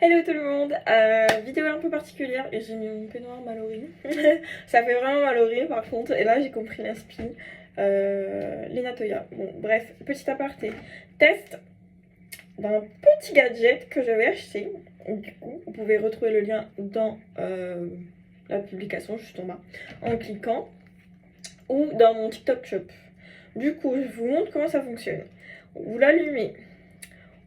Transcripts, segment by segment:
Hello tout le monde, vidéo un peu particulière et j'ai mis mon peignoir mal au riz. Ça fait vraiment mal au riz par contre, et là j'ai compris l'inspi. Lena Toya. Bon bref, petit aparté. Test d'un petit gadget que j'avais acheté. Du coup, vous pouvez retrouver le lien dans la publication juste en bas en cliquant ou dans mon TikTok shop. Du coup, je vous montre comment ça fonctionne. Vous l'allumez.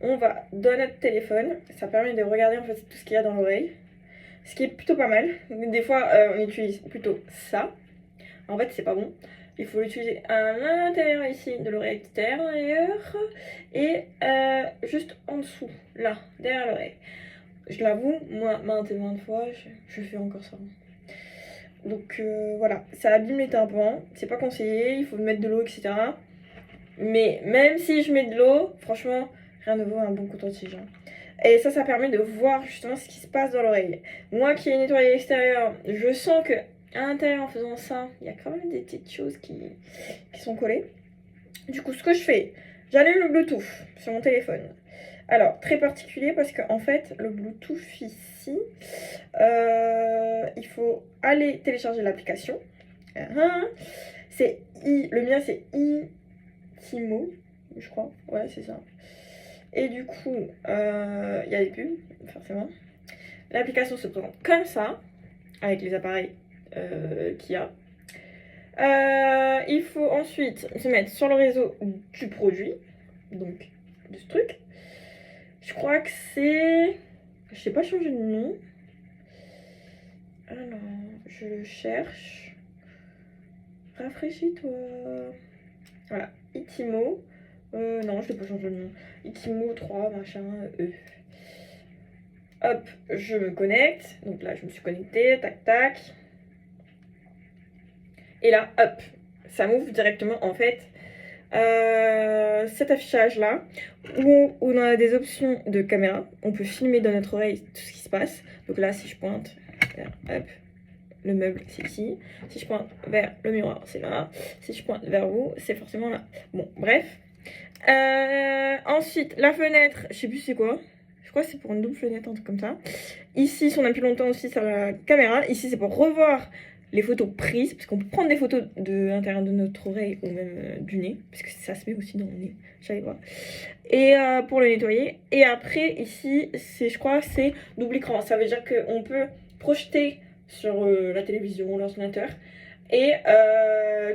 On va dans notre téléphone, ça permet de regarder en fait tout ce qu'il y a dans l'oreille, ce qui est plutôt pas mal. Des fois on utilise plutôt ça, en fait c'est pas bon. Il faut l'utiliser à l'intérieur ici de l'oreille extérieure et juste en dessous, là, derrière l'oreille. Je l'avoue, moi maintes et maintes fois, je fais encore ça. Donc voilà, ça abîme les tympans, c'est pas conseillé, il faut mettre de l'eau, etc. Mais même si je mets de l'eau, franchement, rien ne vaut un bon coton-tige. Et ça permet de voir justement ce qui se passe dans l'oreille. Moi qui ai nettoyé l'extérieur, je sens que à l'intérieur, en faisant ça, il y a quand même des petites choses qui sont collées. Du coup, ce que je fais, j'allume le Bluetooth sur mon téléphone. Alors, très particulier parce qu'en fait, le Bluetooth ici, il faut aller télécharger l'application. Le mien c'est Itimo, je crois. Ouais, c'est ça. Et du coup, il y a les pubs, forcément. L'application se présente comme ça, avec les appareils qu'il y a. Il faut ensuite se mettre sur le réseau du produit, donc de ce truc. Je crois que c'est... Je sais pas changer de nom. Alors, je le cherche. Rafraîchis-toi. Voilà, Itimo. Non, je l'ai pas changé de nom. Itimo 3, machin, E. Hop, je me connecte. Donc là, je me suis connectée, tac, tac. Et là, hop, ça m'ouvre directement, en fait, cet affichage-là, où on a des options de caméra. On peut filmer dans notre oreille tout ce qui se passe. Donc là, si je pointe, hop, le meuble, c'est ici. Si je pointe vers le miroir, c'est là. Si je pointe vers vous, c'est forcément là. Bon, bref. Ensuite, la fenêtre, je sais plus c'est quoi. Je crois que c'est pour une double fenêtre, un truc comme ça. Ici, si on appuie longtemps aussi sur la caméra. Ici, c'est pour revoir les photos prises, parce qu'on peut prendre des photos de l'intérieur de notre oreille ou même du nez, parce que ça se met aussi dans le nez, j'allais voir. Et pour le nettoyer. Et après, ici, je crois, c'est double écran. Ça veut dire qu'on peut projeter sur la télévision, l'ordinateur, et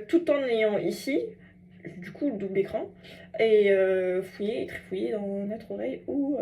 tout en ayant ici, du coup, double écran, et fouiller et trifouiller dans notre oreille ou